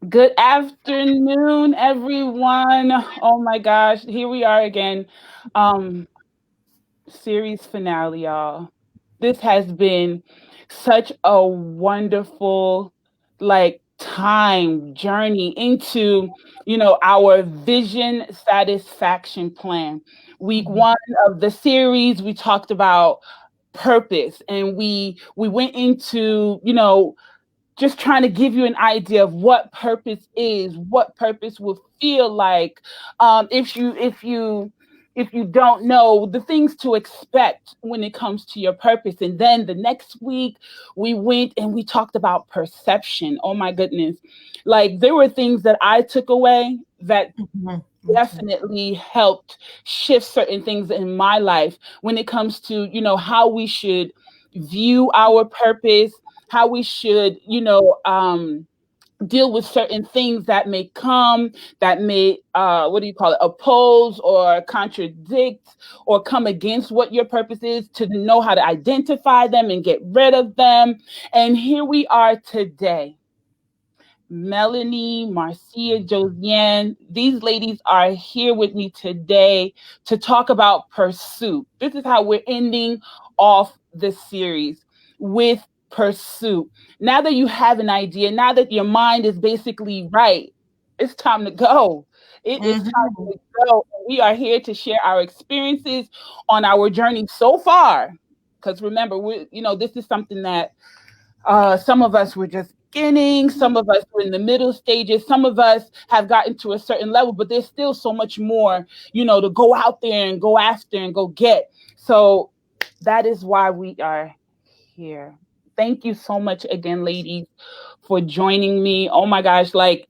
Good afternoon, everyone. Oh my gosh, here we are again. Um, Series finale, y'all. This has been such a wonderful, like, time journey into, our vision satisfaction plan. Week Mhm. one of the series, we talked about purpose, and we went into, just trying to give you an idea of what purpose is, what purpose will feel like, if you don't know the things to expect when it comes to your purpose. And then the next week we went and we talked about perception. Oh my goodness. Like, there were things that I took away that Mhm. Me too. definitely helped shift certain things in my life when it comes to, how we should view our purpose, how we should, deal with certain things that may come, that may, what do you call it, oppose or contradict or come against what your purpose is, to know how to identify them and get rid of them. And here we are today. Melanie, Marcia, Josiane, these ladies are here with me today to talk about pursuit. This is how we're ending off this series, with pursuit. Now that you have an idea, now that your mind is basically right, it's time to go. It is time Mhm. to go. We are here to share our experiences on our journey so far. Because remember, this is something that, some of us were just beginning, some of us were in the middle stages, some of us have gotten to a certain level, but there's still so much more, to go out there and go after and go get. So that is why we are here. Thank you so much again, ladies, for joining me. Oh my gosh, I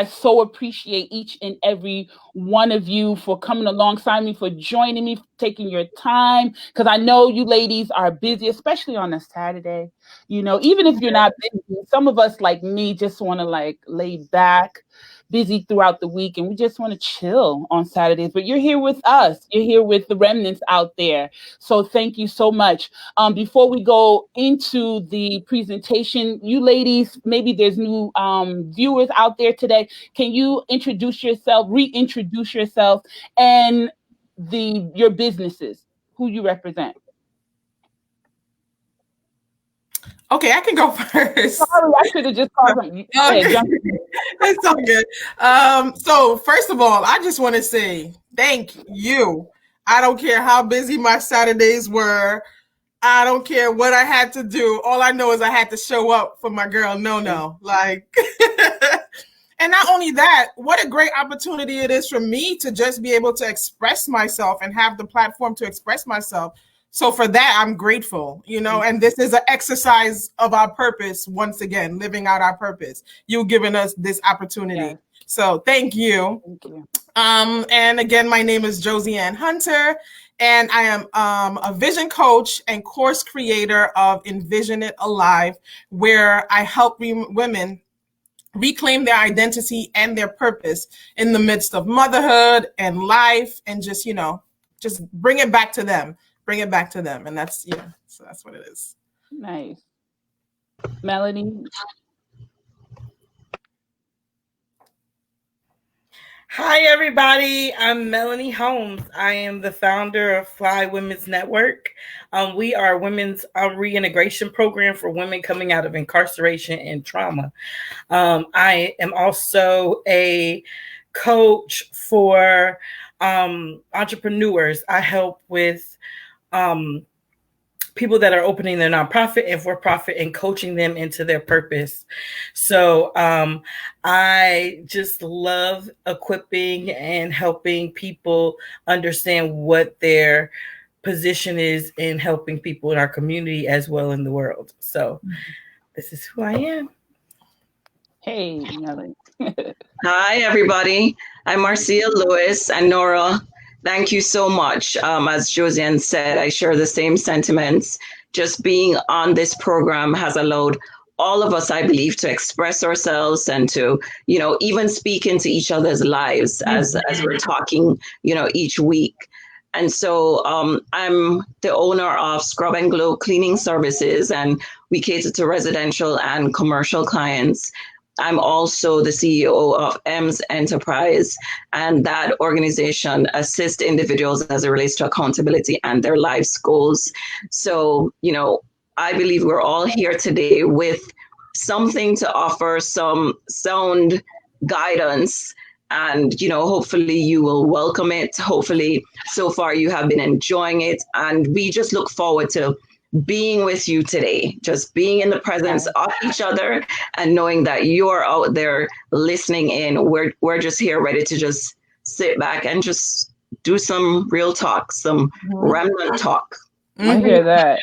so appreciate each and every one of you for coming alongside me, for joining me, for taking your time, because I know you ladies are busy, especially on a Saturday. Even if you're not busy, some of us, like me, just want to, like, lay back, busy throughout the week, and we just want to chill on Saturdays. But you're here with us, you're here with the remnants out there, so thank you so much. Before we go into the presentation, you ladies, maybe there's new viewers out there today. Can you introduce yourself, reintroduce yourself, and your businesses, who you represent? Okay, I can go first. Sorry, I should have just called them. Go ahead, Okay, jump in. it's all good. So first of all, I just want to say thank you. I don't care how busy my Saturdays were. I don't care what I had to do. All I know is I had to show up for my girl No No. Like, and not only that, what a great opportunity it is for me to just be able to express myself and have the platform to express myself. So for that, I'm grateful, and this is an exercise of our purpose. Once again, living out our purpose. You've given us this opportunity. Yes, So thank you. thank you. And again, my name is Josie Ann Hunter, and I am a vision coach and course creator of Envision It Alive, where I help women reclaim their identity and their purpose in the midst of motherhood and life, and just bring it back to them, and that's so that's what it is. Nice. Melanie. Hi, everybody. I'm Melanie Holmes. I am the founder of Fly Women's Network. We are a women's reintegration program for women coming out of incarceration and trauma. I am also a coach for entrepreneurs. I help with um, people that are opening their nonprofit and for profit and coaching them into their purpose. So I just love equipping and helping people understand what their position is in helping people in our community as well in the world. So this is who I am. Hey, Melanie. Hi, everybody. I'm Marcia Lewis and Nora. Thank you so much. As Josiane said, I share the same sentiments. Just being on this program has allowed all of us, I believe, to express ourselves and to, even speak into each other's lives as we're talking, each week. And so I'm the owner of Scrub and Glow Cleaning Services, and we cater to residential and commercial clients. I'm also the CEO of EMS Enterprise, and that organization assists individuals as it relates to accountability and their life's goals. So, I believe we're all here today with something to offer, some sound guidance, and hopefully you will welcome it. Hopefully so far you have been enjoying it, and we just look forward to being with you today, just being in the presence of each other and knowing that you're out there listening in. We're just here ready to just sit back and just do some real talk, some remnant talk. I hear that.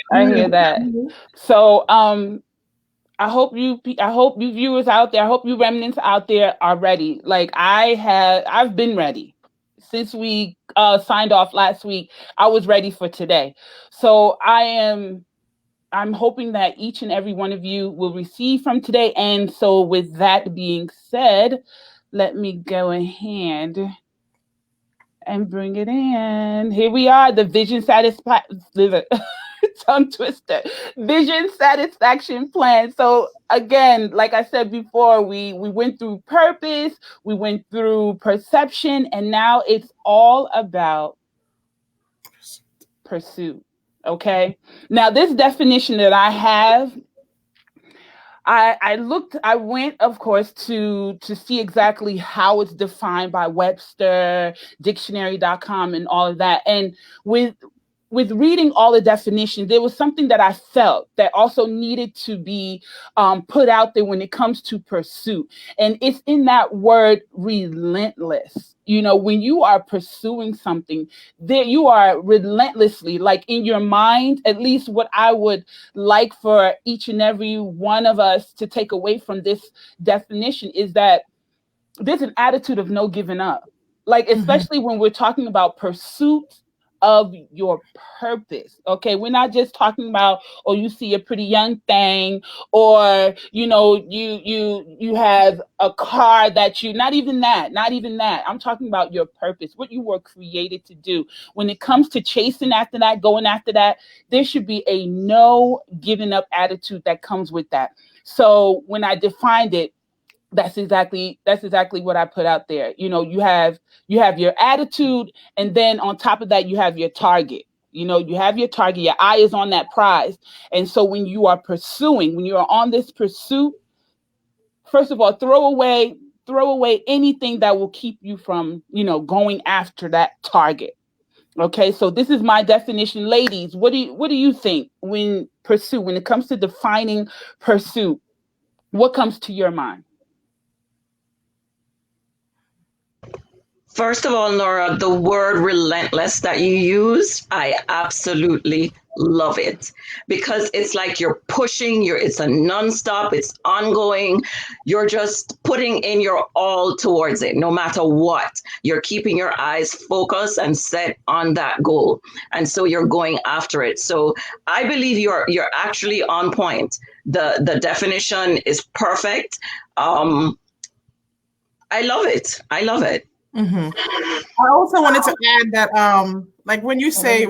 So I hope you viewers out there, I hope you remnants out there are ready. Like I've been ready. Since we signed off last week, I was ready for today. So I'm hoping that each and every one of you will receive from today. And so with that being said, let me go ahead and bring it in. Here we are, the Vision tongue twister. Vision satisfaction plan. So again, like I said before, we went through purpose, we went through perception, and now it's all about pursuit. Okay. Now this definition that I have, I went, of course, to see exactly how it's defined by Webster, dictionary.com, and all of that. And with reading all the definitions, there was something that I felt that also needed to be put out there when it comes to pursuit. And it's in that word relentless. When you are pursuing something, there you are relentlessly, like in your mind. At least what I would like for each and every one of us to take away from this definition is that there's an attitude of no giving up. Like, especially when we're talking about pursuit of your purpose. Okay, we're not just talking about, you see a pretty young thing, or you have a car that not even that. I'm talking about your purpose, what you were created to do. When it comes to chasing after that, going after that, there should be a no giving up attitude that comes with that. So when I defined it, that's exactly what I put out there. You have your attitude, and then on top of that, you have your target. You have your target, your eye is on that prize. And so when you are pursuing, when you are on this pursuit, first of all, throw away anything that will keep you from, going after that target. Okay, so this is my definition. Ladies, what do you think when it comes to defining pursuit? What comes to your mind? First of all, Nora, the word relentless that you use, I absolutely love it, because it's like you're pushing, it's a nonstop, it's ongoing. You're just putting in your all towards it, no matter what. You're keeping your eyes focused and set on that goal. And so you're going after it. So I believe you're actually on point. The definition is perfect. I love it. I also wanted to add that, like when you say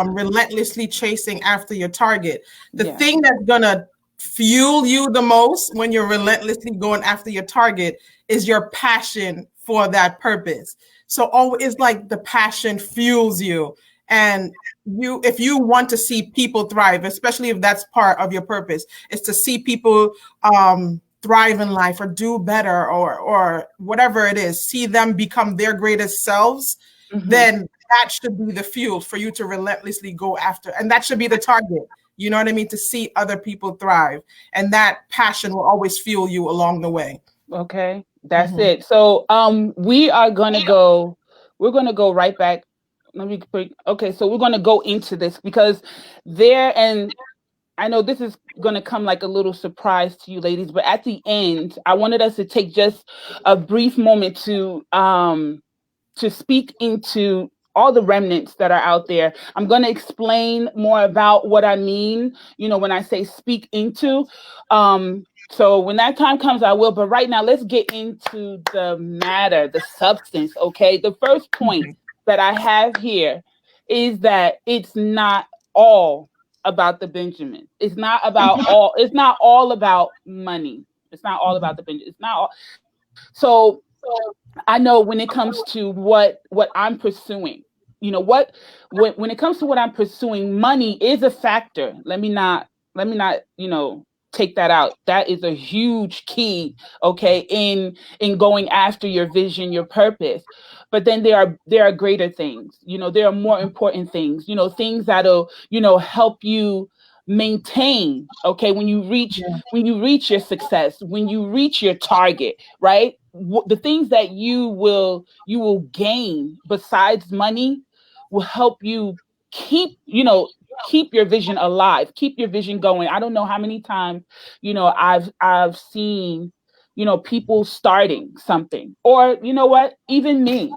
relentlessly chasing after your target, the thing that's gonna fuel you the most when you're relentlessly going after your target is your passion for that purpose. So it's like the passion fuels you, and if you want to see people thrive, especially if that's part of your purpose, is to see people thrive in life or do better or whatever it is, see them become their greatest selves, then that should be the fuel for you to relentlessly go after. And that should be the target. You know what I mean? To see other people thrive. And that passion will always fuel you along the way. Okay, that's it. So we're gonna go right back. Okay, so we're gonna go into this because and I know this is going to come like a little surprise to you ladies, but at the end, I wanted us to take just a brief moment to speak into all the remnants that are out there. I'm going to explain more about what I mean, when I say speak into. So when that time comes, I will. But right now, let's get into the matter, the substance, okay? The first point that I have here is that it's not all about the Benjamin. It's not about all. It's not all about money. It's not all about the Benjamin. It's not all. So I know when it comes to what I'm pursuing, you know, when it comes to what I'm pursuing, money is a factor. Let me not, you know, take that out. That is a huge key, okay, in going after your vision, your purpose. But then there are greater things. You know, there are more important things, you know, things that'll, you know, help you maintain, okay, when you reach your success, when you reach your target, right? The things that you will gain besides money will help you keep, you know, keep your vision alive, keep your vision going. I don't know how many times, you know, I've seen, you know, people starting something, or you know what, even me,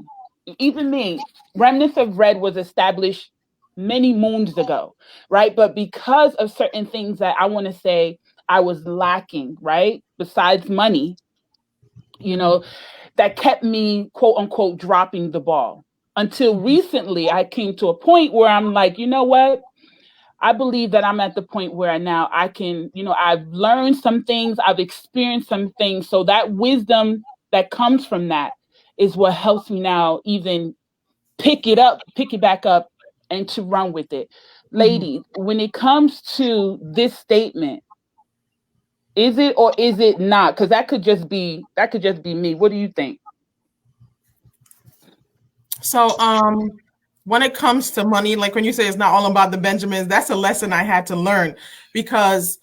Remnants of Red was established many moons ago, right? But because of certain things that I want to say I was lacking, right? Besides money, you know, that kept me, quote unquote, dropping the ball. Until recently, I came to a point where I'm like, you know what? I believe that I'm at the point where now I can, you know, I've learned some things, I've experienced some things. So that wisdom that comes from that is what helps me now even pick it back up and to run with it. Ladies, when it comes to this statement, is it or is it not? Because that could just be me. What do you think? So when it comes to money, like when you say it's not all about the Benjamins, that's a lesson I had to learn, because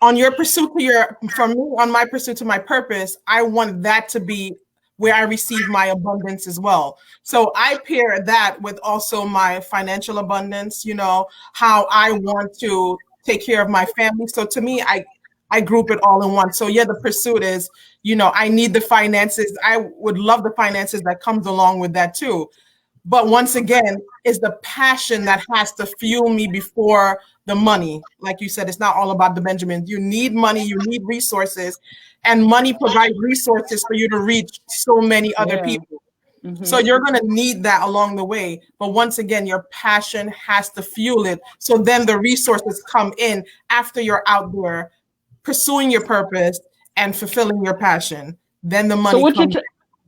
on your pursuit to for me, on my pursuit to my purpose, I want that to be where I receive my abundance as well. So I pair that with also my financial abundance, you know, how I want to take care of my family. So to me, I group it all in one. So yeah, the pursuit is, you know, I need the finances. I would love the finances that comes along with that too. But once again, it's the passion that has to fuel me before the money. Like you said, it's not all about the Benjamins. You need money, you need resources, and money provides resources for you to reach so many other people. So you're going to need that along the way. But once again, your passion has to fuel it. So then the resources come in after you're out there pursuing your purpose and fulfilling your passion. Then the money comes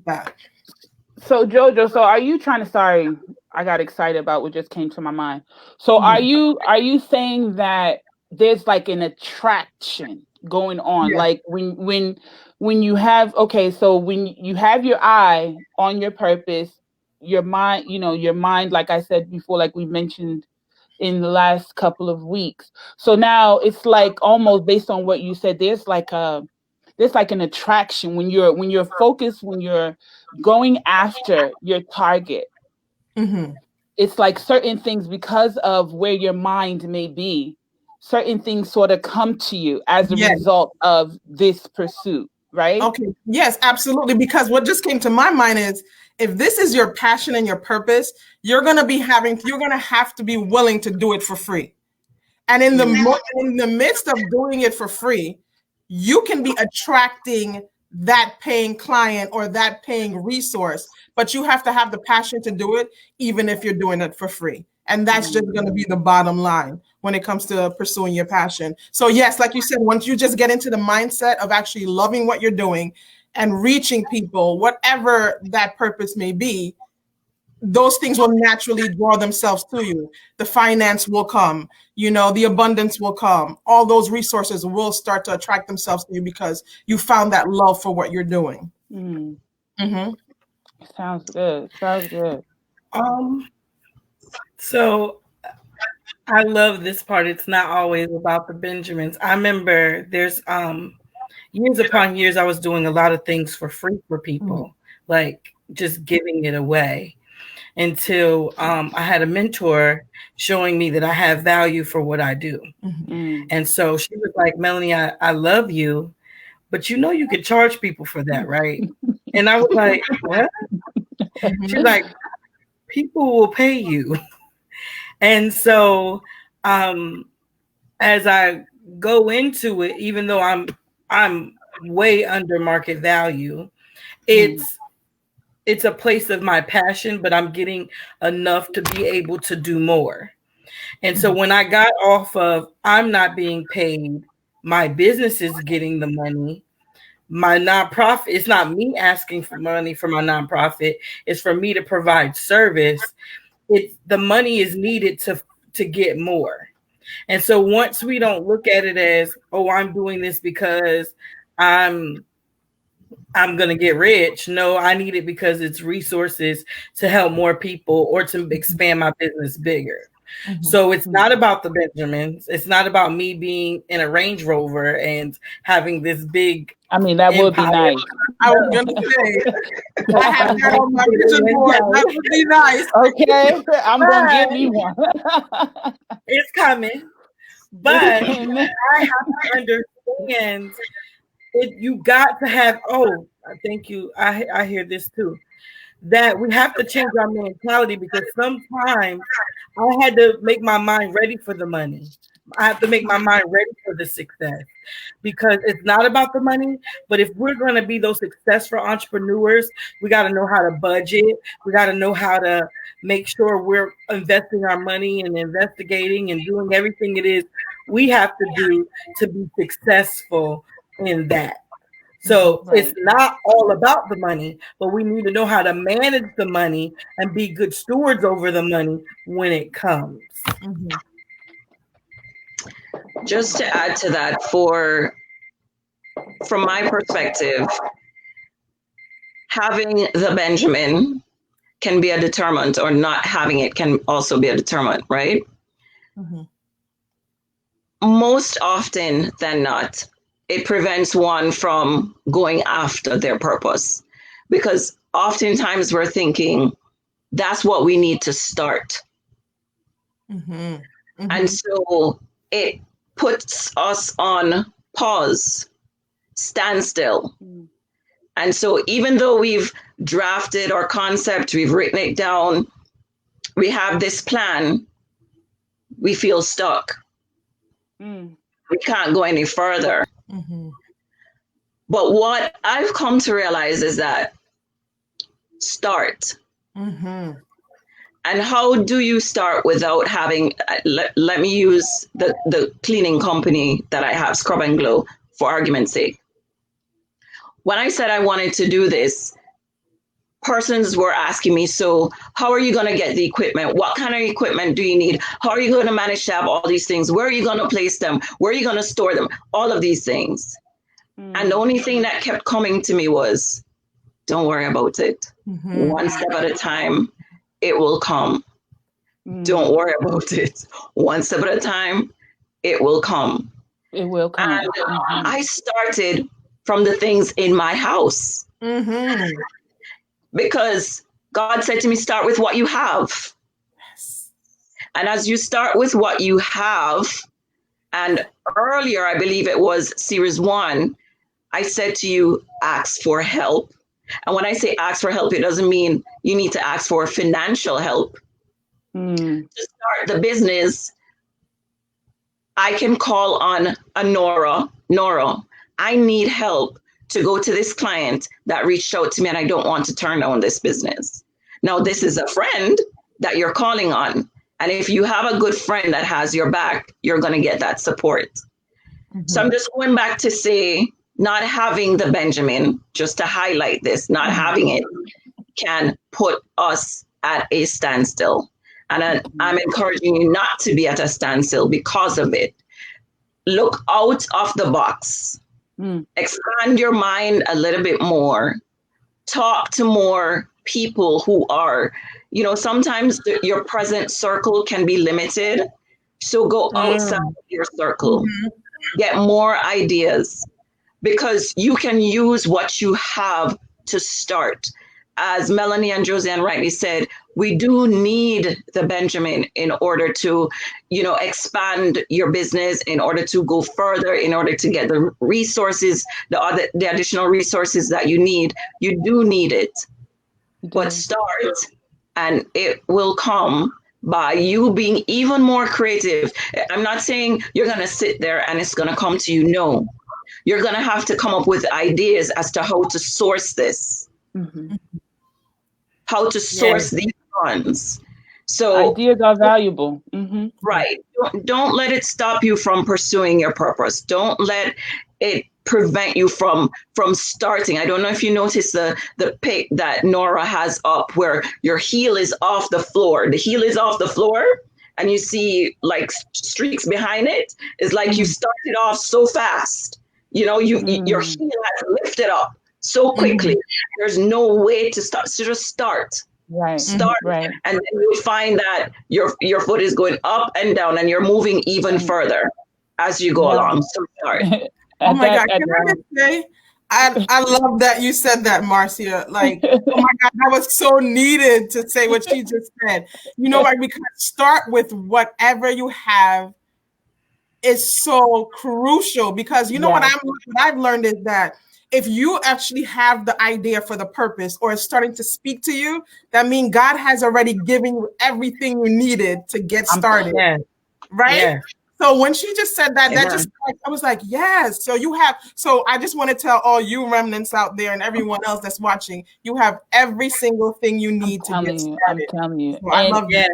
back. So Jojo, so are you trying to, sorry, I got excited about what just came to my mind. So are you saying that there's like an attraction going on? Like when you have, okay, so when you have your eye on your purpose, your mind, you know, your mind, like I said before, like we mentioned in the last couple of weeks. So now it's like almost based on what you said, there's like an attraction when you're focused, when you're going after your target. It's like certain things, because of where your mind may be, certain things sort of come to you as a result of this pursuit, right? Okay. Yes, absolutely. Because what just came to my mind is, if this is your passion and your purpose, you're going to have to be willing to do it for free. And in the midst of doing it for free, you can be attracting that paying client or that paying resource, but you have to have the passion to do it, even if you're doing it for free. And that's just going to be the bottom line when it comes to pursuing your passion. So yes, like you said, once you just get into the mindset of actually loving what you're doing and reaching people, whatever that purpose may be, those things will naturally draw themselves to you. The finance will come, you know, the abundance will come. All those resources will start to attract themselves to you because you found that love for what you're doing. Sounds good. So I love this part. It's not always about the Benjamins. I remember there's years upon years I was doing a lot of things for free for people, like just giving it away, until I had a mentor showing me that I have value for what I do. And so she was like, Melanie, I love you, but you know you could charge people for that, right? And I was like, what? She's like, people will pay you. And so as I go into it, even though I'm way under market value, it's it's a place of my passion, but I'm getting enough to be able to do more. And so when I got off of, I'm not being paid, my business is getting the money. My nonprofit, it's not me asking for money for my nonprofit, it's for me to provide service. It's the money is needed to get more. And so once we don't look at it as, oh, I'm doing this because I'm going to get rich. No, I need it because it's resources to help more people or to expand my business bigger. Mm-hmm. So it's not about the Benjamins. It's not about me being in a Range Rover and having this big. I mean, that would be nice. I was going to say, I have that on my vision board. That would be nice. Okay, I'm going to give you one. It's coming. But I have to understand you got to have, oh, thank you. I hear this too. That we have to change our mentality, because sometimes I had to make my mind ready for the money. I have to make my mind ready for the success, because it's not about the money. But if we're going to be those successful entrepreneurs, we got to know how to budget. We got to know how to make sure we're investing our money and investigating and doing everything it is we have to do to be successful in that. So It's not all about the money, but we need to know how to manage the money and be good stewards over the money when it comes. Mm-hmm. Just to add to that, from my perspective, having the Benjamin can be a deterrent, or not having it can also be a deterrent, right? Mm-hmm. Most often than not, it prevents one from going after their purpose, because oftentimes we're thinking that's what we need to start. Mm-hmm. Mm-hmm. And so it puts us on pause, standstill. Mm-hmm. And so even though we've drafted our concept, we've written it down, we have this plan, we feel stuck. Mm. We can't go any further. Mm-hmm. But what I've come to realize is that start. Mm-hmm. And how do you start without having, let me use the cleaning company that I have, Scrub and Glow, for argument's sake. When I said I wanted to do this, persons were asking me, so how are you going to get the equipment? What kind of equipment do you need? How are you going to manage to have all these things? Where are you going to place them? Where are you going to store them? All of these things. Mm-hmm. And the only thing that kept coming to me was, don't worry about it. Mm-hmm. One step at a time, it will come. Mm-hmm. Don't worry about it. One step at a time, it will come. It will come. And I started from the things in my house. Mm-hmm. Because God said to me, start with what you have. Yes. And as you start with what you have, and earlier, I believe it was series 1, I said to you, ask for help. And when I say ask for help, it doesn't mean you need to ask for financial help. Mm. To start the business, I can call on a Nora, I need help to go to this client that reached out to me and I don't want to turn down this business. Now, this is a friend that you're calling on. And if you have a good friend that has your back, you're going to get that support. Mm-hmm. So I'm just going back to say, not having the Benjamin, just to highlight this, not having it can put us at a standstill. And I'm encouraging you not to be at a standstill because of it. Look out of the box. Expand your mind a little bit more. Talk to more people who are, sometimes your present circle can be limited. So go outside of your circle. Mm-hmm. Get more ideas, because you can use what you have to start. As Melanie and Josiane rightly said, we do need the Benjamin in order to, expand your business, in order to go further, in order to get the resources, the additional resources that you need. You do need it. But start, and it will come by you being even more creative. I'm not saying you're going to sit there and it's going to come to you. No, you're going to have to come up with ideas as to how to source this. Mm-hmm. how to source these funds. So ideas are valuable. Mm-hmm. Right. Don't let it stop you from pursuing your purpose. Don't let it prevent you from starting. I don't know if you noticed the pic that Nora has up where your heel is off the floor. The heel is off the floor and you see like streaks behind it. It's like you started off so fast. You know, your heel has lifted up so quickly. There's no way to start. So just start. Right. Start, right. and then you'll find that your foot is going up and down, and you're moving even further as you go along. So start. Oh my God! Can I just say, I love that you said that, Marcia. Like, oh my God, that was so needed to say what she just said. You know, like, because start with whatever you have is so crucial. Because you know what I've learned is that if you actually have the idea for the purpose or it's starting to speak to you, that means God has already given you everything you needed to get started. Right? Yeah. So when she just said that, that just, I was like, yes. So you have, so I just want to tell all you remnants out there and everyone else that's watching, you have every single thing you need to get started. I'm telling you. So I love that.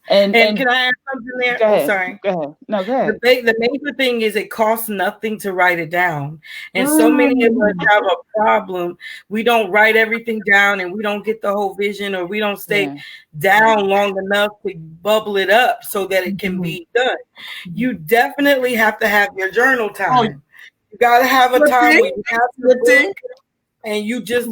And can I add something there? Go ahead. Sorry. Go ahead. No, go ahead. The major thing is it costs nothing to write it down. And so many of us have a problem. We don't write everything down and we don't get the whole vision, or we don't stay down long enough to bubble it up so that it can be done. You definitely have to have your journal time. You got to have a time where you have to think. And you're just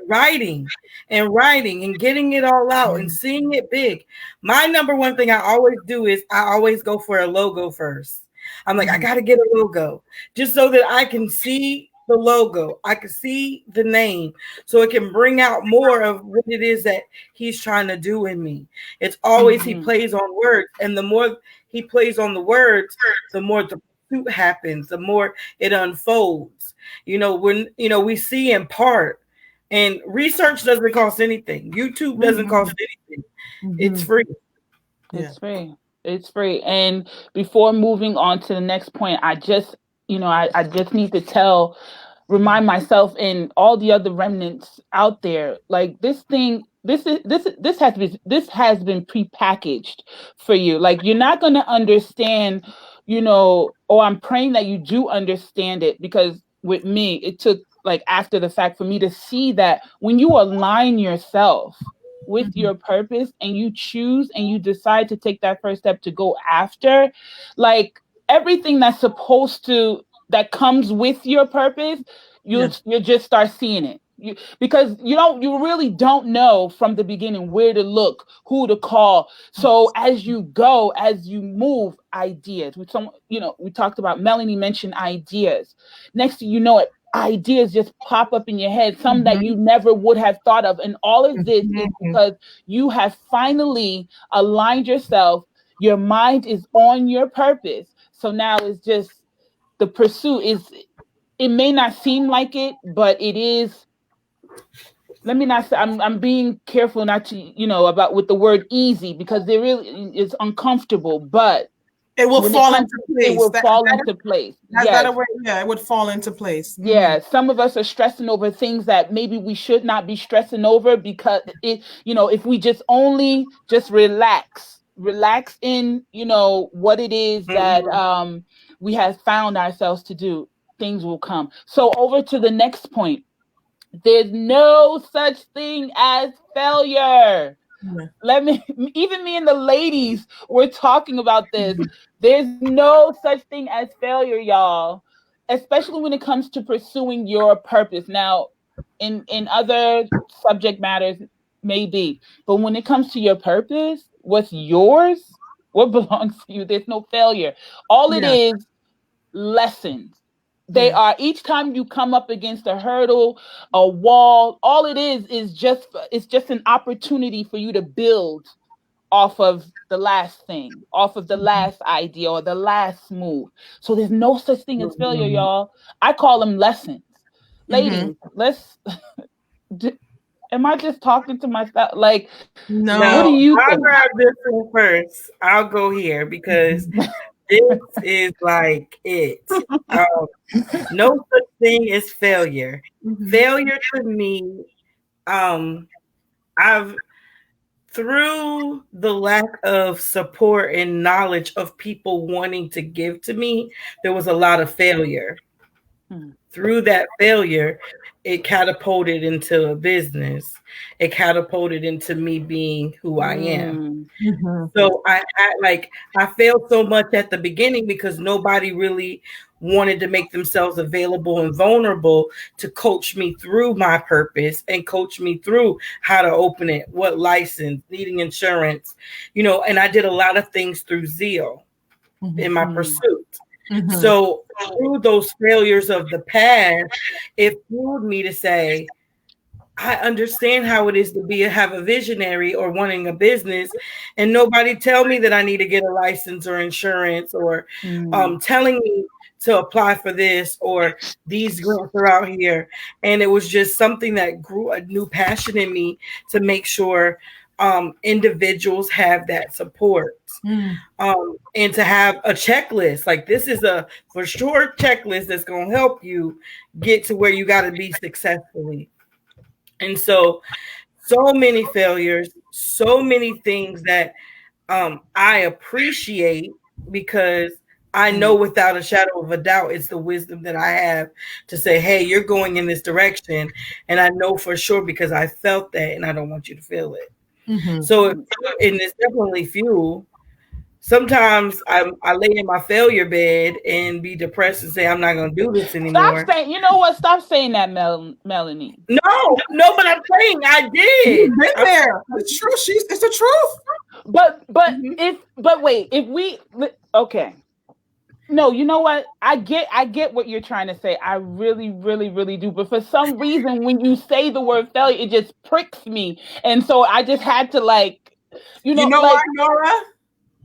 writing and getting it all out and seeing it big. My number one thing I always do is I always go for a logo first. I'm like, I got to get a logo just so that I can see the logo. I can see the name so it can bring out more of what it is that he's trying to do in me. It's always he plays on words. And the more he plays on the words, the more the pursuit happens, the more it unfolds. You know, when we see in part, and research doesn't cost anything. YouTube doesn't cost anything. It's free. It's free. It's free. And before moving on to the next point, I just need to remind myself and all the other remnants out there, like this has been prepackaged for you. Like, you're not going to understand, I'm praying that you do understand it, because with me, it took like after the fact for me to see that when you align yourself with your purpose and you choose and you decide to take that first step to go after, like, everything that comes with your purpose, you just start seeing it. Because you really don't know from the beginning where to look, who to call. So as you go, as you move, ideas. We talked about, Melanie mentioned ideas. Next thing you know it, ideas just pop up in your head, some that you never would have thought of. And all of this is because you have finally aligned yourself. Your mind is on your purpose. So now it's just the pursuit it may not seem like it, but it is. Let me not say, I'm being careful not to, about with the word easy, because it really is uncomfortable, but it will fall into place. It will fall into place. It would fall into place. Yeah. Some of us are stressing over things that maybe we should not be stressing over, because if we just relax in, what it is that we have found ourselves to do, things will come. So over to the next point. There's no such thing as failure. Even me and the ladies were talking about this. There's no such thing as failure, y'all, especially when it comes to pursuing your purpose. Now, in other subject matters, maybe, but when it comes to your purpose, what's yours, what belongs to you, there's no failure. All it is, lessons. They are, each time you come up against a hurdle, a wall, all it is just an opportunity for you to build off of the last thing, off of the last idea or the last move. So there's no such thing as failure, y'all. I call them lessons. Ladies, am I just talking to myself? Like, no. What do you think? I'll grab this one first. I'll go here because this is like it. No such thing as failure. Failure to me through the lack of support and knowledge of people wanting to give to me, there was a lot of failure. Through that failure, it catapulted into a business. It catapulted into me being who I am. So I failed so much at the beginning because nobody really wanted to make themselves available and vulnerable to coach me through my purpose and coach me through how to open it, what license, needing insurance, and I did a lot of things through zeal in my pursuit. So through those failures of the past, it fueled me to say, I understand how it is to have a visionary or wanting a business, and nobody tell me that I need to get a license or insurance or telling me to apply for this or these grants are out here. And it was just something that grew a new passion in me to make sure individuals have that support. And to have a checklist. Like, this is a for sure checklist that's going to help you get to where you got to be successfully. And so many failures, so many things that I appreciate, because I know without a shadow of a doubt, it's the wisdom that I have to say, hey, you're going in this direction. And I know for sure because I felt that, and I don't want you to feel it. So, and it's definitely fuel. Sometimes I lay in my failure bed and be depressed and say, I'm not going to do this anymore. Stop saying, you know what? Stop saying that, Melanie. No, but I'm saying I did. You've been there. It's true. It's the truth. But wait, okay. No, you know what? I get what you're trying to say. I really, really, really do. But for some reason, when you say the word failure, it just pricks me. And so I just had to why, Nora?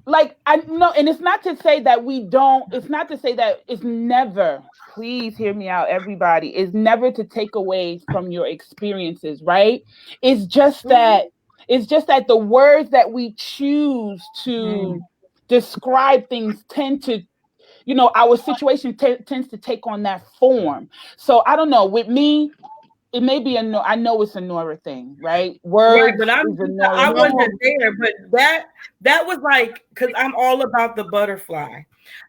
Like, I know, and it's not to say that it's not to say that it's never, please hear me out, everybody, it's never to take away from your experiences, right? It's just that the words that we choose to describe things tend to, our situation tends to take on that form. So I don't know, with me, it may be I know it's a Nora thing, right? Right, but I wasn't there. But that was like, because I'm all about the butterfly.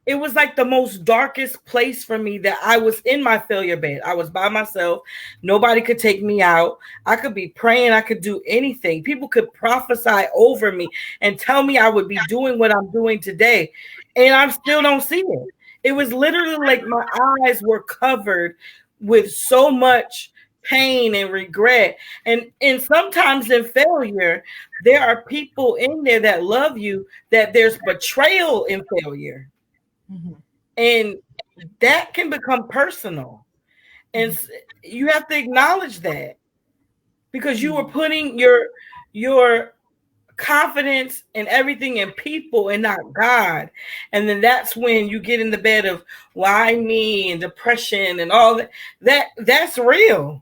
It was like the most darkest place for me, that I was in my failure bed. I was by myself. Nobody could take me out. I could be praying. I could do anything. People could prophesy over me and tell me I would be doing what I'm doing today. And I still don't see it. It was literally like my eyes were covered with so much pain and regret. And sometimes in failure, there are people in there that love you, that there's betrayal in failure. And that can become personal. And you have to acknowledge that, because you were putting your confidence and everything in people and not God. And then that's when you get in the bed of why me and depression and all that's real.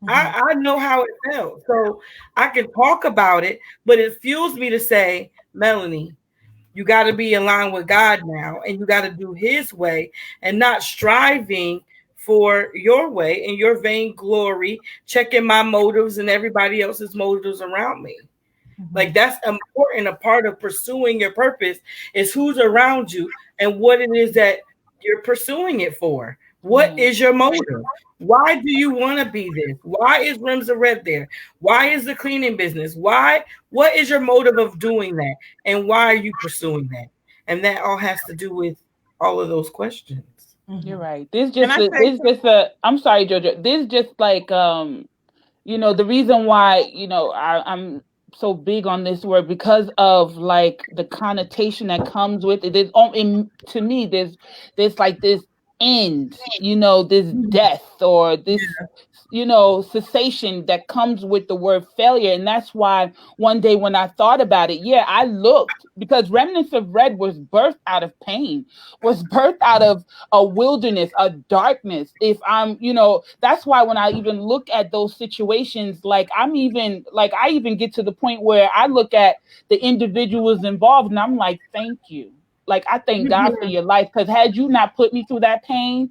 I know how it felt, so I can talk about it, but it fuels me to say, Melanie, you got to be in line with God now, and you got to do his way and not striving for your way and your vainglory, checking my motives and everybody else's motives around me. Like, that's important. A part of pursuing your purpose is who's around you and what it is that you're pursuing it for. What is your motive? Why do you want to be this? Why is Rims of Red there? Why is the cleaning business? What is your motive of doing that? And why are you pursuing that? And that all has to do with all of those questions. You're right. I'm sorry, Jojo. This is just like, the reason why, I'm so big on this word, because of like the connotation that comes with it. To me, there's like this end, this death or this, cessation that comes with the word failure. And that's why one day when I thought about it, I looked, because Remnants of Red was birthed out of pain, was birthed out of a wilderness, a darkness. That's why when I even look at those situations, I even get to the point where I look at the individuals involved and I'm like, thank you. Like, I thank God for your life, because had you not put me through that pain,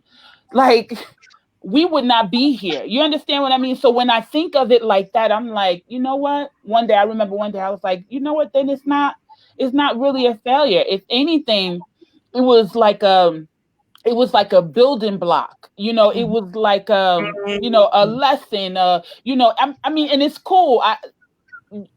we would not be here. You understand what I mean? So when I think of it like that, I'm like, you know what? I remember one day I was like, you know what? Then it's not really a failure. If anything, it was like a building block. You know, it was like you know, a lesson. You know, I mean, and it's cool.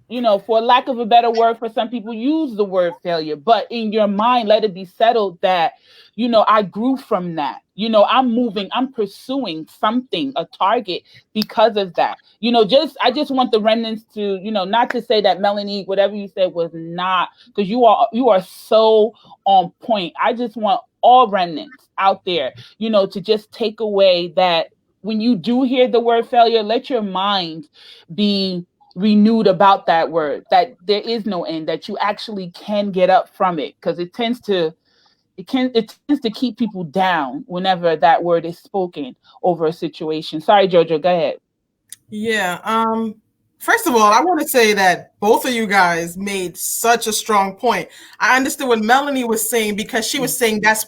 You know, for lack of a better word, for some people use the word failure, but in your mind, let it be settled that, you know, I grew from that. You know, I'm pursuing something, a target because of that. You know, I just want the remnants to, you know, not to say that Melanie, whatever you said was not, because you are so on point. I just want all remnants out there, you know, to just take away that when you do hear the word failure, let your mind be renewed about that word, that there is no end, that you actually can get up from it, because it tends to keep people down whenever that word is spoken over a situation. Sorry, Jojo, go ahead. Yeah. First of all, I want to say that both of you guys made such a strong point. I understood what Melanie was saying, because she was saying that's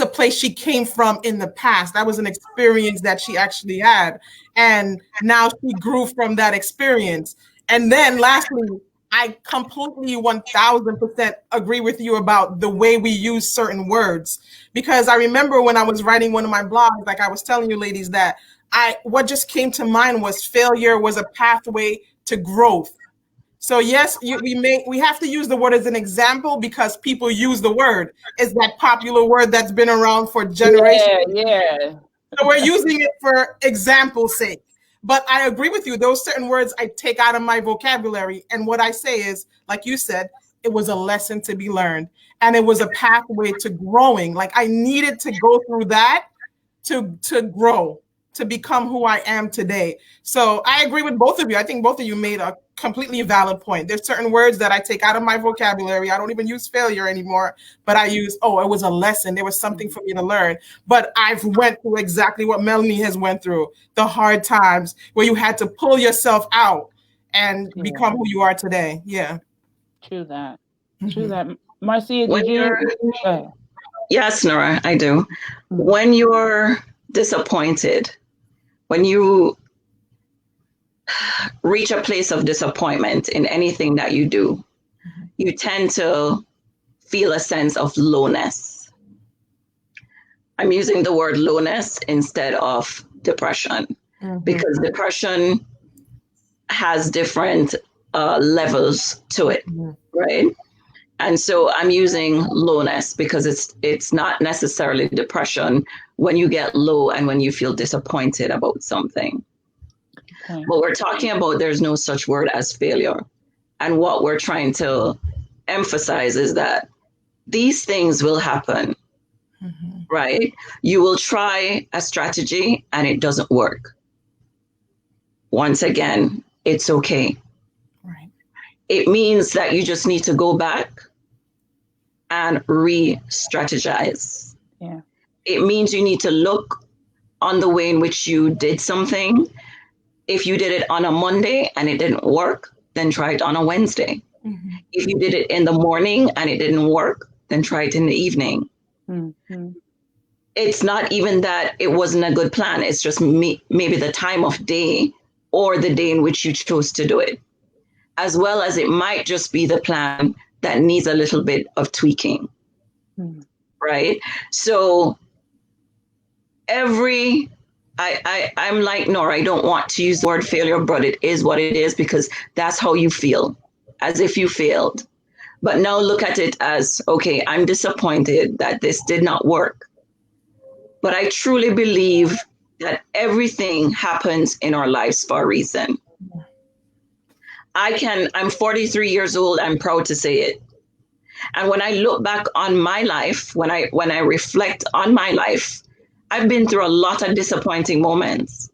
a place she came from in the past. That was an experience that she actually had. And now she grew from that experience. And then lastly, I completely 1000% agree with you about the way we use certain words. Because I remember when I was writing one of my blogs, like I was telling you ladies, that what just came to mind was failure was a pathway to growth. So yes, we have to use the word as an example, because people use the word. It's that popular word that's been around for generations. Yeah. So we're using it for example's sake. But I agree with you. Those certain words I take out of my vocabulary. And what I say is, like you said, it was a lesson to be learned. And it was a pathway to growing. Like I needed to go through that to grow, to become who I am today. So I agree with both of you. I think both of you made a completely valid point. There's certain words that I take out of my vocabulary. I don't even use failure anymore, but I use, it was a lesson. There was something for me to learn. But I've went through exactly what Melanie has went through, the hard times where you had to pull yourself out and become who you are today. Yeah. True that. True that. Marcia, did you? Yes, Nora, I do. When you're disappointed, when you reach a place of disappointment in anything that you do, you tend to feel a sense of lowness. I'm using the word lowness instead of depression, because depression has different levels to it, right? And so I'm using lowness because it's not necessarily depression when you get low and when you feel disappointed about something. Okay. But we're talking about there's no such word as failure. And what we're trying to emphasize is that these things will happen, right? You will try a strategy and it doesn't work. Once again, it's okay. Right. It means that you just need to go back and re-strategize. Yeah. It means you need to look on the way in which you did something. If you did it on a Monday and it didn't work, then try it on a Wednesday. If you did it in the morning and it didn't work, then try it in the evening. It's not even that it wasn't a good plan. It's just maybe the time of day or the day in which you chose to do it. As well as it might just be the plan that needs a little bit of tweaking, right? So I'm like Nora, I don't want to use the word failure, but it is what it is because that's how you feel, as if you failed. But now look at it as, okay, I'm disappointed that this did not work. But I truly believe that everything happens in our lives for a reason. I'm 43 years old. I'm proud to say it. And when I look back on my life, when I reflect on my life, I've been through a lot of disappointing moments.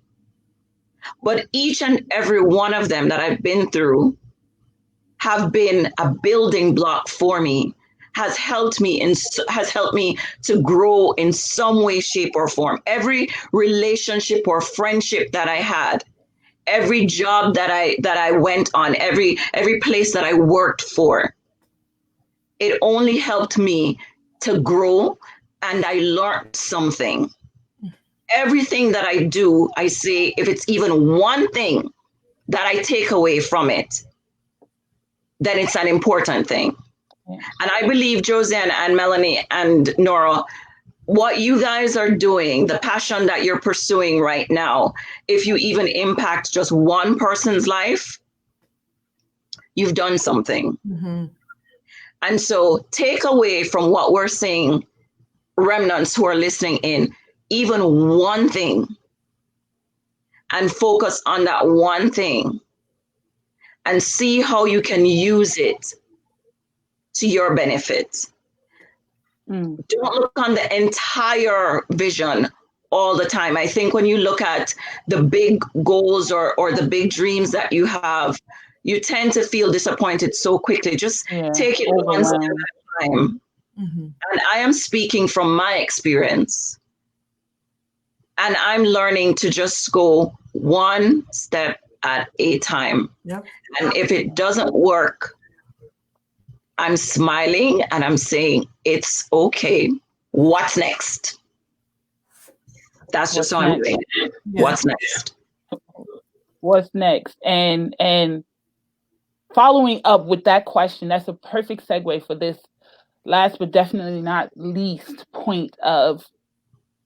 But each and every one of them that I've been through have been a building block for me, has helped me to grow in some way, shape, or form. Every relationship or friendship that I had, every job that I went on, every place that I worked for, it only helped me to grow, and I learned something. everything that I do, I say, if it's even one thing that I take away from it, then it's an important thing. Yeah. And I believe Josiane and Melanie and Nora, what you guys are doing, the passion that you're pursuing right now, if you even impact just one person's life, you've done something. Mm-hmm. And so take away from what we're saying, remnants who are listening in, even one thing, and focus on that one thing and see how you can use it to your benefit. Don't look on the entire vision all the time. I think when you look at the big goals or the big dreams that you have, you tend to feel disappointed so quickly. Just take it one step at a time. Mm-hmm. And I am speaking from my experience. And I'm learning to just go one step at a time. Yep. And if it doesn't work, I'm smiling and I'm saying, it's okay. What's next? That's just how I'm doing it. Yeah. What's next? What's next? And following up with that question, that's a perfect segue for this last but definitely not least point of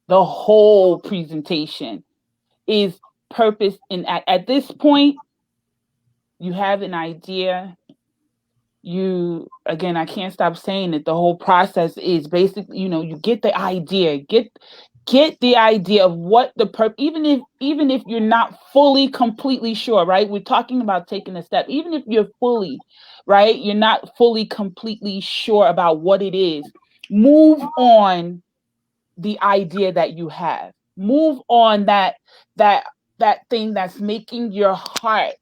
the whole presentation is purpose. And at this point, you have an idea. Again, I can't stop saying it. The whole process is basically, you get the idea, get the idea of what the purpose, even if you're not fully, completely sure, right? We're talking about taking a step. Even if you're fully, right? You're not fully, completely sure about what it is. Move on the idea that you have. Move on that thing that's making your heart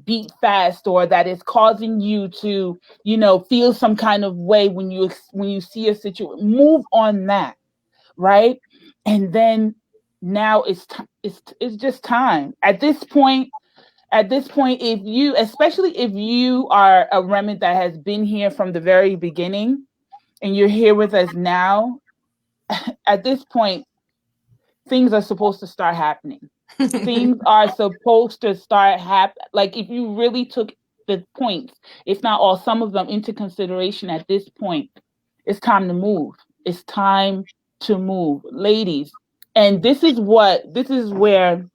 beat fast, or that is causing you to, feel some kind of way when you see a situation. Move on that, right? And then now it's just time. At this point, especially if you are a remnant that has been here from the very beginning and you're here with us now, at this point, things are supposed to start happening. Things are supposed to start happening. Like, if you really took the points, if not all, some of them into consideration at this point, it's time to move. It's time to move, ladies. And this is where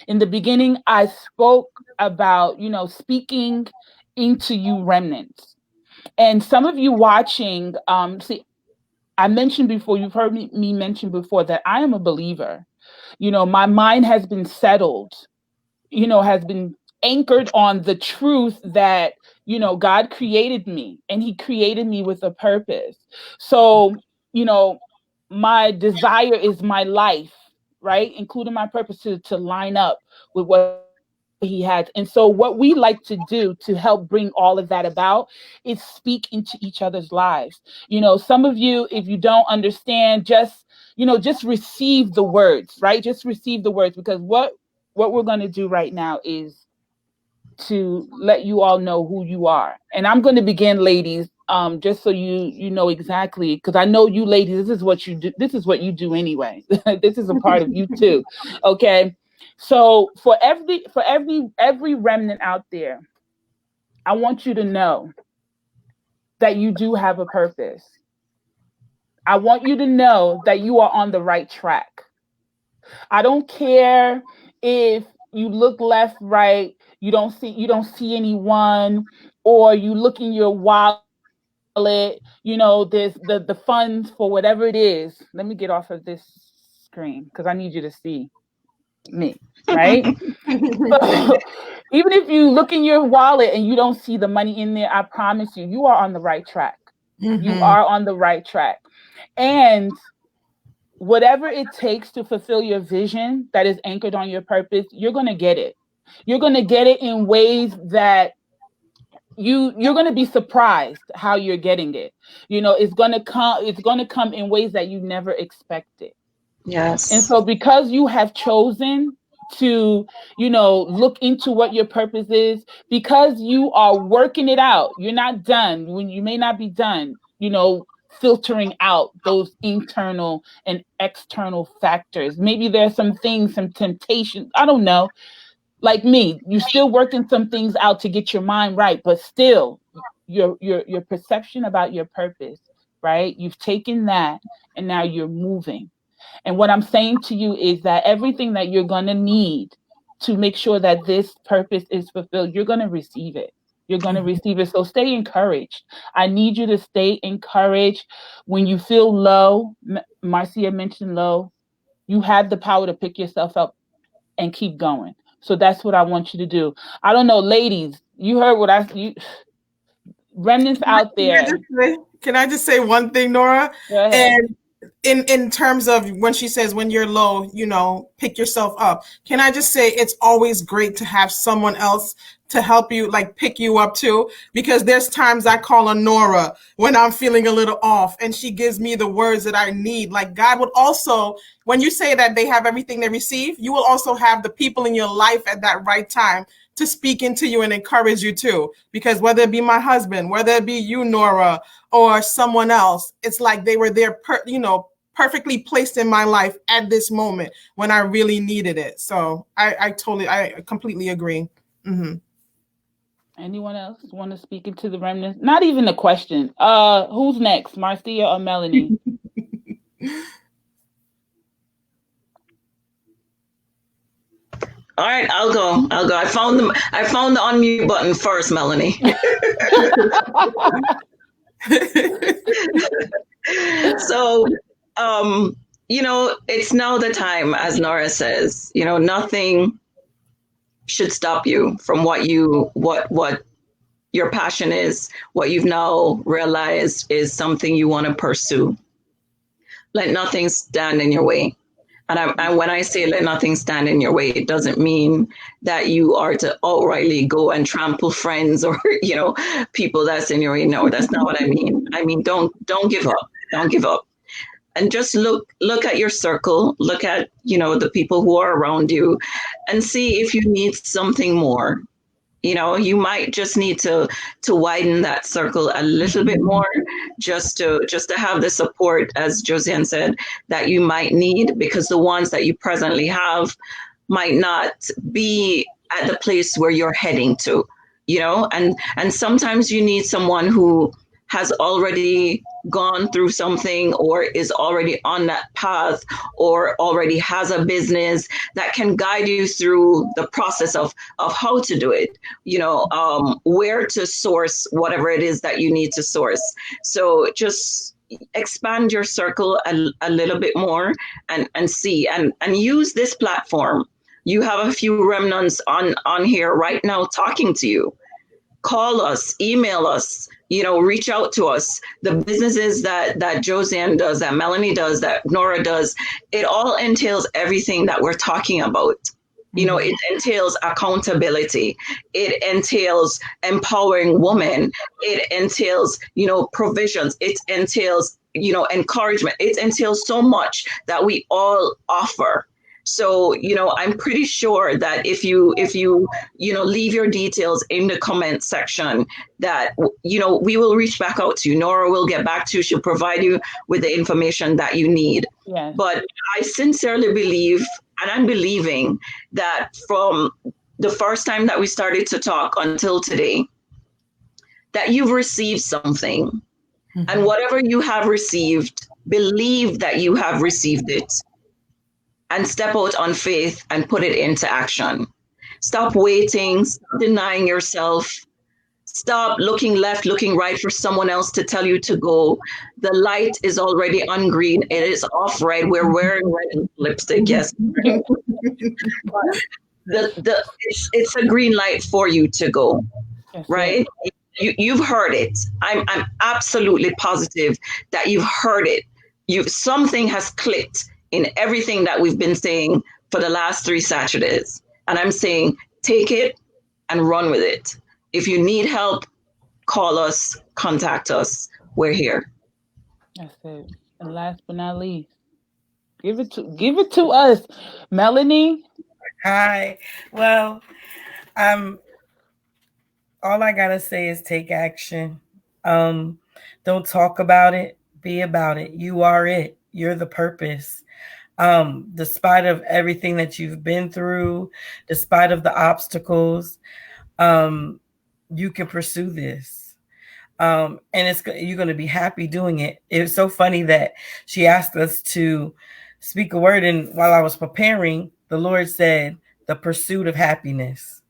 in the beginning I spoke about, speaking into you remnants. And some of you watching, I mentioned before, you've heard me mention before that I am a believer. My mind has been settled, has been anchored on the truth that, God created me, and he created me with a purpose. So, my desire is my life, right? Including my purpose to line up with what he has. And so what we like to do to help bring all of that about is speak into each other's lives. Some of you, if you don't understand, just receive the words, right? Just receive the words, because what we're going to do right now is to let you all know who you are. And I'm going to begin, ladies, just so you know exactly, because I know you ladies, this is what you do. This is what you do anyway. This is a part of you too. Okay. So for every remnant out there, I want you to know that you do have a purpose. I want you to know that you are on the right track. I don't care if you look left, right, you don't see anyone, or you look in your wallet, there's the funds for whatever it is. Let me get off of this screen because I need you to see me, right? So, even if you look in your wallet and you don't see the money in there, I promise you are on the right track. Mm-hmm. You are on the right track. And whatever it takes to fulfill your vision that is anchored on your purpose, you're going to get it. You're going to get it in ways that you're going to be surprised how you're getting it. It's going to come in ways that you never expected. Yes. And so because you have chosen to, look into what your purpose is, because you are working it out, you're not done. When you may not be done, filtering out those internal and external factors. Maybe there's some things, some temptations. I don't know. Like me, you're still working some things out to get your mind right, but still your perception about your purpose, right? You've taken that and now you're moving. And what I'm saying to you is that everything that you're going to need to make sure that this purpose is fulfilled, you're going to receive it. You're going to receive it. So stay encouraged. I need you to stay encouraged. When you feel low, Marcia mentioned low, you have the power to pick yourself up and keep going. So that's what I want you to do. I don't know, ladies, you heard what remnants out there. Can I just say one thing, Nora? And in terms of when she says when you're low, you know, pick yourself up. Can I just say it's always great to have someone else to help you, like pick you up too, because there's times I call on Nora when I'm feeling a little off and she gives me the words that I need. Like God would also, when you say that they have everything they receive, you will also have the people in your life at that right time to speak into you and encourage you too. Because whether it be my husband, whether it be you, Nora, or someone else, it's like they were there, perfectly placed in my life at this moment when I really needed it. So I completely agree. Mm-hmm. Anyone else want to speak into the remnants? Not even a question. Who's next, Marcia or Melanie? All right, I'll go. I found the unmute button first, Melanie. So, it's now the time, as Nora says, nothing should stop you from what your passion is, what you've now realized is something you want to pursue. Let nothing stand in your way. And when I say let nothing stand in your way, it doesn't mean that you are to outrightly go and trample friends or, people that's in your way. No, that's not what I mean. I mean, don't give up. Don't give up. And just look at your circle, look at, the people who are around you and see if you need something more. You might just need to widen that circle a little bit more just to have the support, as Josiane said, that you might need, because the ones that you presently have might not be at the place where you're heading to, and sometimes you need someone who has already gone through something or is already on that path or already has a business that can guide you through the process of how to do it, where to source whatever it is that you need to source. So just expand your circle a little bit more and see and use this platform. You have a few remnants on here right now talking to you. Call us, email us, reach out to us. The businesses that Josiane does, that Melanie does, that Nora does, it all entails everything that we're talking about. It entails accountability. It entails empowering women. It entails, provisions. It entails, encouragement. It entails so much that we all offer. So, I'm pretty sure that if you leave your details in the comment section, that, we will reach back out to you. Nora will get back to you. She'll provide you with the information that you need. Yes. But I sincerely believe, and I'm believing that from the first time that we started to talk until today, that you've received something. Mm-hmm. And whatever you have received, believe that you have received it. And step out on faith and put it into action. Stop waiting, stop denying yourself. Stop looking left, looking right for someone else to tell you to go. The light is already on green. It is off red. We're wearing red lipstick, yes. It's a green light for you to go, right? You've heard it. I'm absolutely positive that you've heard it. Something has clicked in everything that we've been saying for the last 3 Saturdays. And I'm saying, take it and run with it. If you need help, call us, contact us. We're here. That's it. And last but not least, give it to us. Melanie. Hi. Well, all I gotta say is take action. Don't talk about it. Be about it. You are it. You're the purpose. Despite of everything that you've been through, despite of the obstacles, you can pursue this. And you're going to be happy doing it. It's so funny that she asked us to speak a word, and while I was preparing, the Lord said, the pursuit of happiness.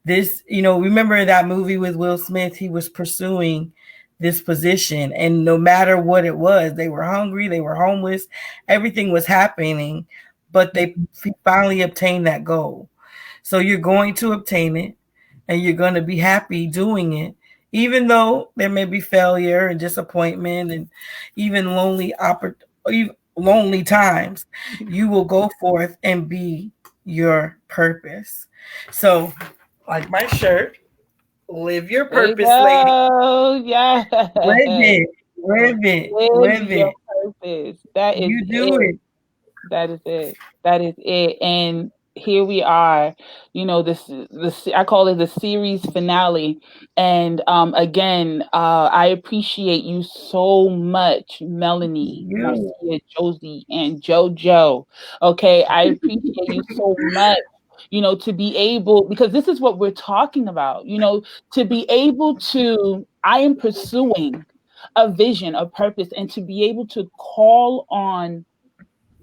This, remember that movie with Will Smith? He was pursuing this position, and no matter what it was, they were hungry, they were homeless, everything was happening, but they finally obtained that goal. So you're going to obtain it, and you're going to be happy doing it, even though there may be failure and disappointment and even lonely times. You will go forth and be your purpose. So, like my shirt, live your purpose, lady. Yeah. Live it. Your purpose. That is you do it. That is it. That is it. And here we are. This I call it the series finale. And again, I appreciate you so much, Melanie, Marcia, Josie, and JoJo. Okay, I appreciate you so much. To be able, because this is what we're talking about, to be able to, I am pursuing a vision, a purpose, and to be able to call on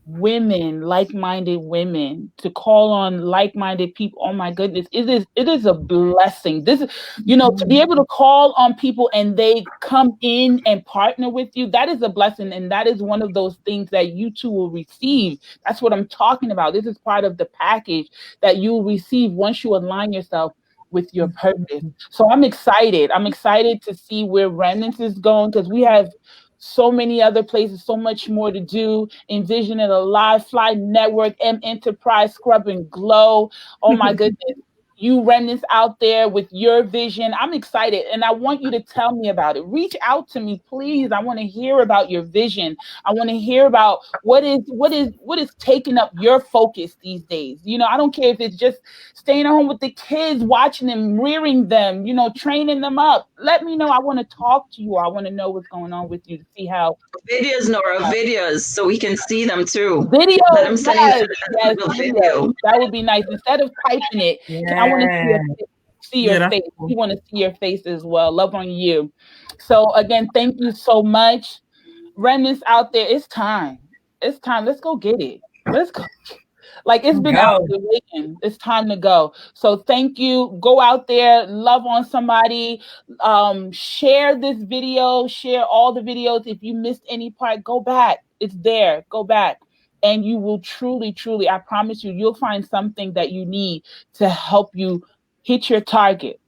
women, like-minded women, to call on like-minded people. Oh my goodness, it is a blessing. This is, to be able to call on people and they come in and partner with you, that is a blessing. And that is one of those things that you too will receive. That's what I'm talking about. This is part of the package that you will receive once you align yourself with your purpose. So I'm excited. I'm excited to see where Remnants is going, because we have so many other places, so much more to do. Envision It Alive, Fly Network, M Enterprise, Scrub and Glow. Oh my goodness. You remnants out there with your vision. I'm excited, and I want you to tell me about it. Reach out to me, please. I want to hear about your vision. I want to hear about what is taking up your focus these days. I don't care if it's just staying at home with the kids, watching them, rearing them, training them up. Let me know. I want to talk to you. I want to know what's going on with you, to see how videos, Nora, videos, so we can see them too. Videos. Let them send yes, video. That would be nice. Instead of typing it, I want to see your face. We want to see your face as well. Love on you. So again, thank you so much. Remnants out there, it's time. It's time. Let's go get it. Let's go. Like, it's been out there waiting. It's time to go. So thank you. Go out there, love on somebody. Share this video. Share all the videos. If you missed any part, go back. It's there. Go back. And you will truly, truly, I promise you, you'll find something that you need to help you hit your target.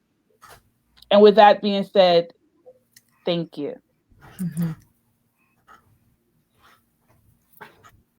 And with that being said, thank you.